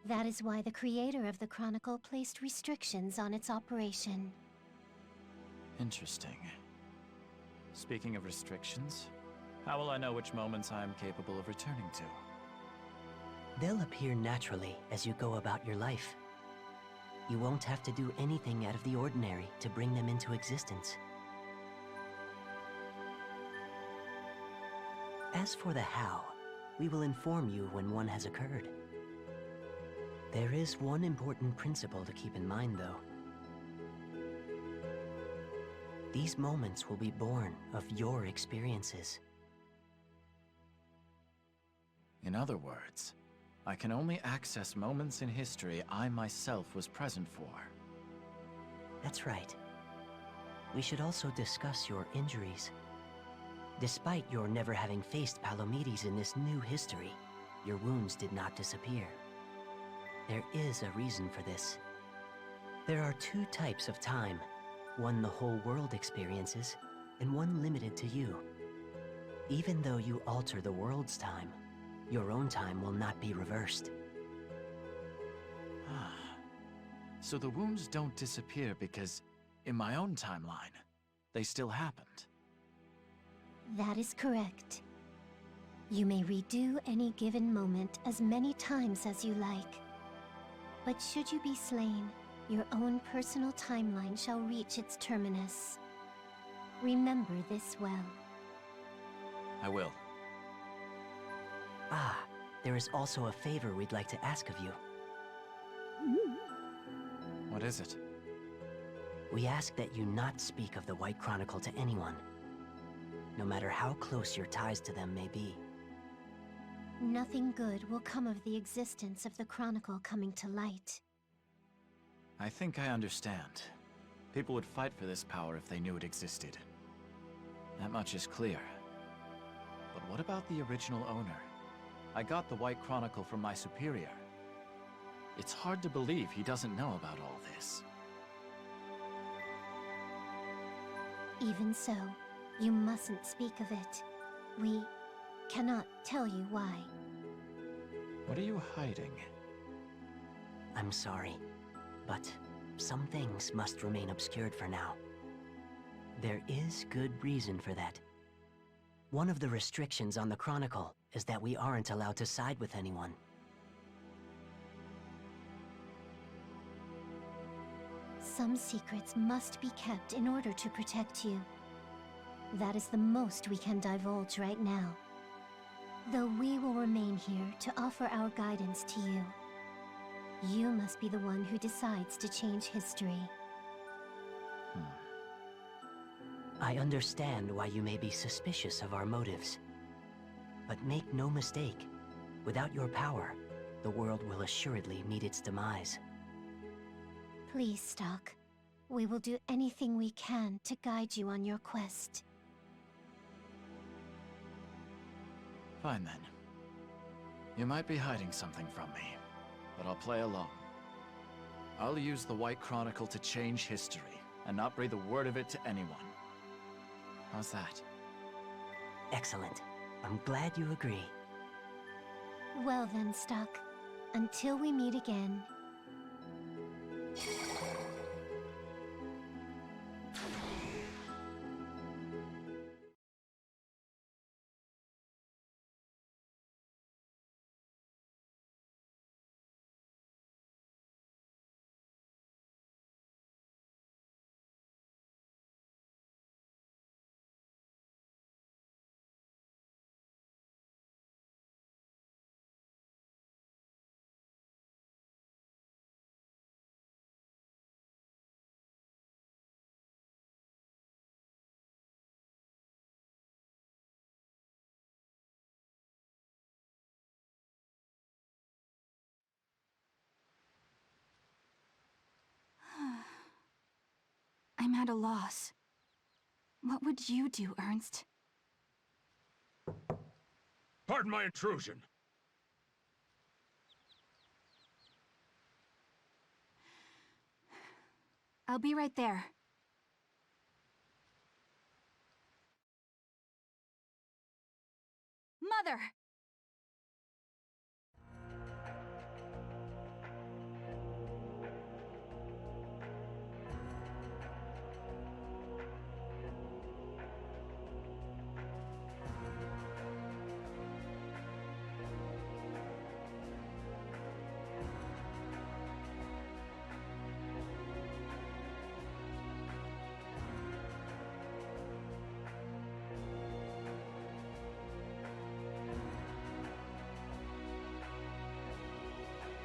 That is why the creator of the Chronicle placed restrictions on its operation. Interesting. Speaking of restrictions, how will I know which moments I am capable of returning to? They'll appear naturally as you go about your life. You won't have to do anything out of the ordinary to bring them into existence. As for the how, we will inform you when one has occurred. There is one important principle to keep in mind, though. These moments will be born of your experiences. In other words, I can only access moments in history I myself was present for. That's right. We should also discuss your injuries. Despite your never having faced Palomedes in this new history, your wounds did not disappear. There is a reason for this. There are two types of time, one the whole world experiences, and one limited to you. Even though you alter the world's time, your own time will not be reversed. So the wounds don't disappear because, in my own timeline, they still happened. That is correct. You may redo any given moment as many times as you like. But should you be slain, your own personal timeline shall reach its terminus. Remember this well. I will. Ah, there is also a favor we'd like to ask of you. What is it? We ask that you not speak of the White Chronicle to anyone, no matter how close your ties to them may be. Nothing good will come of the existence of the Chronicle coming to light. I think I understand. People would fight for this power if they knew it existed. That much is clear. But what about the original owner? I got the White Chronicle from my superior. It's hard to believe he doesn't know about all this. Even so, you mustn't speak of it. We cannot tell you why. What are you hiding? I'm sorry, but some things must remain obscured for now. There is good reason for that. One of the restrictions on the Chronicle is that we aren't allowed to side with anyone. Some secrets must be kept in order to protect you. That is the most we can divulge right now. Though we will remain here to offer our guidance to you. You must be the one who decides to change history. I understand why you may be suspicious of our motives. But make no mistake, without your power, the world will assuredly meet its demise. Please, Stocke. We will do anything we can to guide you on your quest. Fine then. You might be hiding something from me, but I'll play along. I'll use the White Chronicle to change history, and not breathe a word of it to anyone. How's that? Excellent. I'm glad you agree. Well then, Stocke. Until we meet again, I'm at a loss. What would you do, Ernst? Pardon my intrusion. I'll be right there. Mother!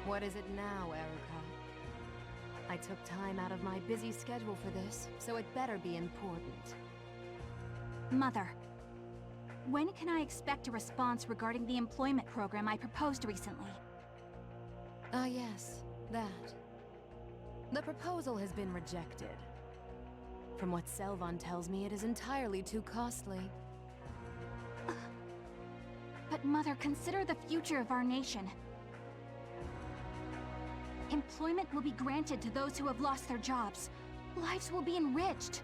What is it now, Erica? I took time out of my busy schedule for this, so it better be important. Mother, when can I expect a response regarding the employment program I proposed recently? Ah yes, that. The proposal has been rejected. From what Selvon tells me, it is entirely too costly. But Mother, consider the future of our nation. Employment will be granted to those who have lost their jobs. Lives will be enriched.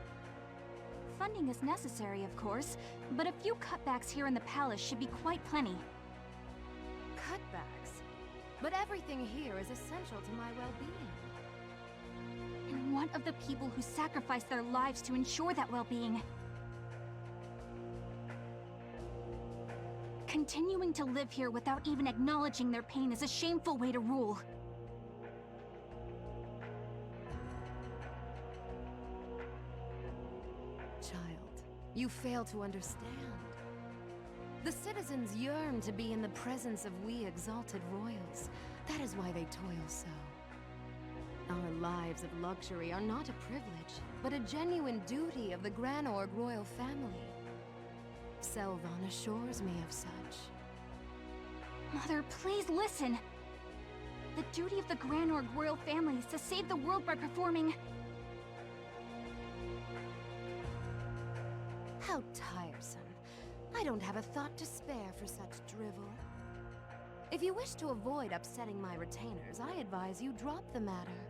Funding is necessary, of course, but a few cutbacks here in the palace should be quite plenty. Cutbacks? But everything here is essential to my well-being. And what of the people who sacrifice their lives to ensure that well-being? Continuing to live here without even acknowledging their pain is a shameful way to rule. Child, you fail to understand. The citizens yearn to be in the presence of we exalted royals. That is why they toil so. Our lives of luxury are not a privilege, but a genuine duty of the Granorg royal family. Selvon assures me of such. Mother, please listen! The duty of the Granorg royal family is to save the world by performing... How tiresome. I don't have a thought to spare for such drivel. If you wish to avoid upsetting my retainers, I advise you drop the matter.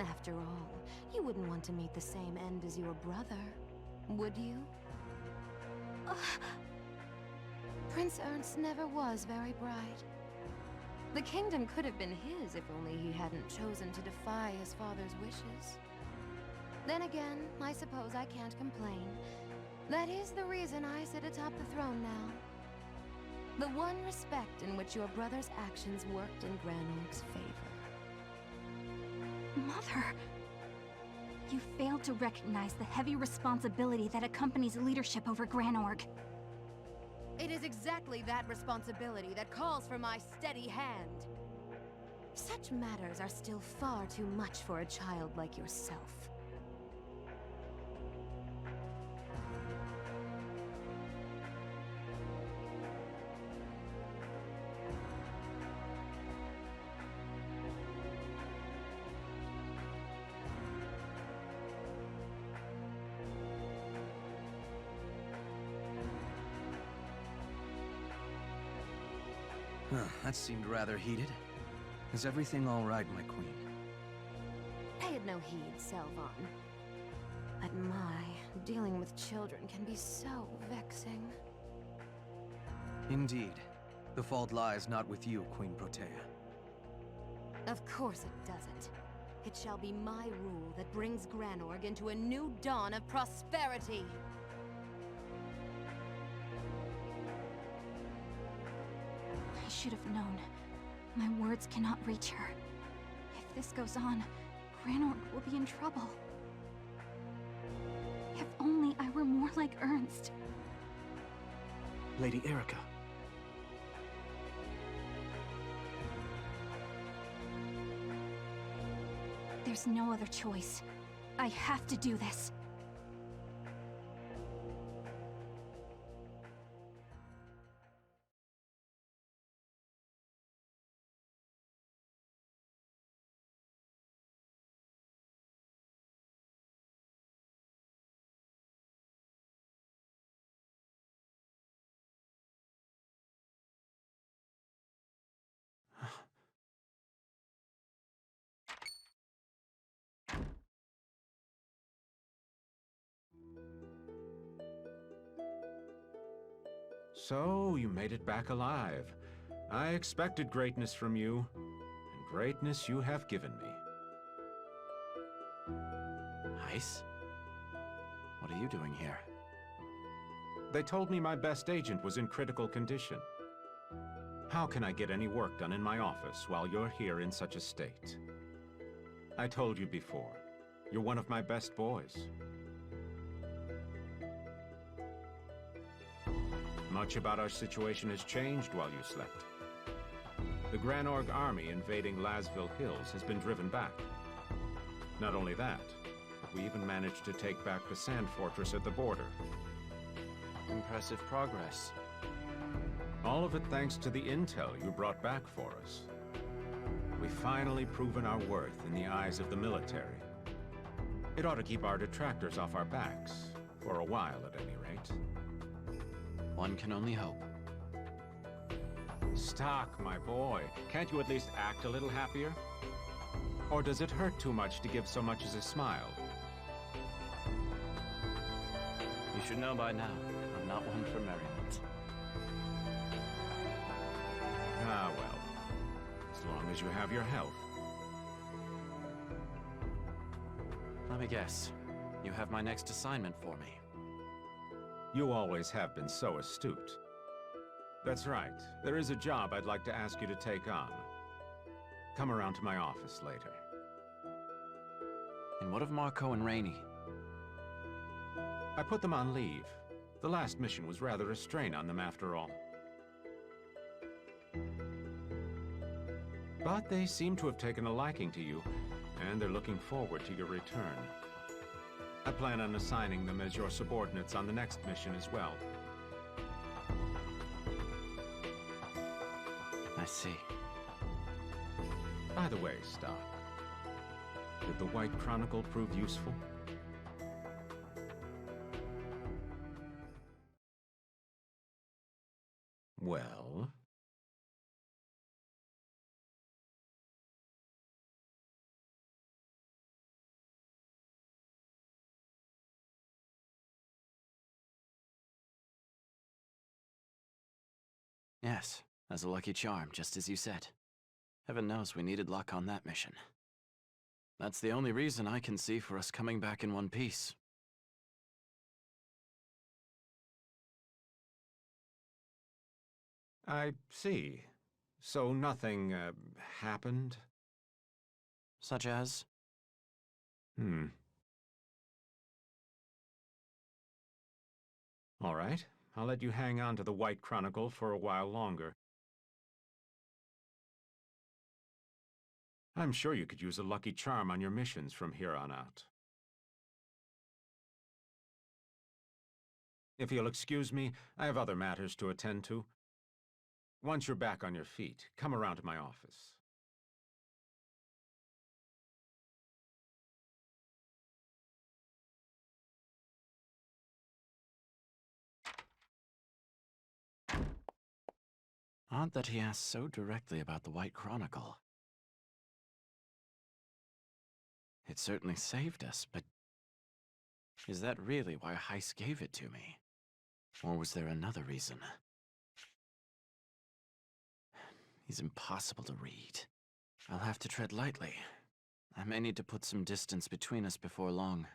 After all, you wouldn't want to meet the same end as your brother, would you? Prince Ernst never was very bright. The kingdom could have been his if only he hadn't chosen to defy his father's wishes. Then again, I suppose I can't complain. That is the reason I sit atop the throne now. The one respect in which your brother's actions worked in Granorg's favor. Mother... You failed to recognize the heavy responsibility that accompanies leadership over Granorg. It is exactly that responsibility that calls for my steady hand. Such matters are still far too much for a child like yourself. That seemed rather heated. Is everything all right, my queen? Pay it no heed, Selvon. But my, dealing with children can be so vexing. Indeed. The fault lies not with you, Queen Protea. Of course it doesn't. It shall be my rule that brings Granorg into a new dawn of prosperity. I should have known. My words cannot reach her. If this goes on, Granorg will be in trouble. If only I were more like Ernst. Lady Erica. There's no other choice. I have to do this. So, you made it back alive. I expected greatness from you, and greatness you have given me. Ice? What are you doing here? They told me my best agent was in critical condition. How can I get any work done in my office while you're here in such a state? I told you before, you're one of my best boys. Much about our situation has changed while you slept. The Granorg army invading Lasville Hills has been driven back. Not only that, but we even managed to take back the sand fortress at the border. Impressive progress. All of it thanks to the intel you brought back for us. We've finally proven our worth in the eyes of the military. It ought to keep our detractors off our backs, for a while at any rate. One can only hope. Stocke, my boy, can't you at least act a little happier? Or does it hurt too much to give so much as a smile? You should know by now, I'm not one for merriment. Ah, well. As long as you have your health. Let me guess. You have my next assignment for me. You always have been so astute. That's right. There is a job I'd like to ask you to take on. Come around to my office later. And what of Marco and Rainey? I put them on leave. The last mission was rather a strain on them after all. But they seem to have taken a liking to you, and they're looking forward to your return. I plan on assigning them as your subordinates on the next mission as well. I see. By the way, Stocke, did the White Chronicle prove useful? Well... Yes, as a lucky charm, just as you said. Heaven knows we needed luck on that mission. That's the only reason I can see for us coming back in one piece. I see. So nothing, happened? Such as? All right. I'll let you hang on to the White Chronicle for a while longer. I'm sure you could use a lucky charm on your missions from here on out. If you'll excuse me, I have other matters to attend to. Once you're back on your feet, come around to my office. Odd that he asked so directly about the White Chronicle. It certainly saved us, but... is that really why Heiss gave it to me? Or was there another reason? He's impossible to read. I'll have to tread lightly. I may need to put some distance between us before long.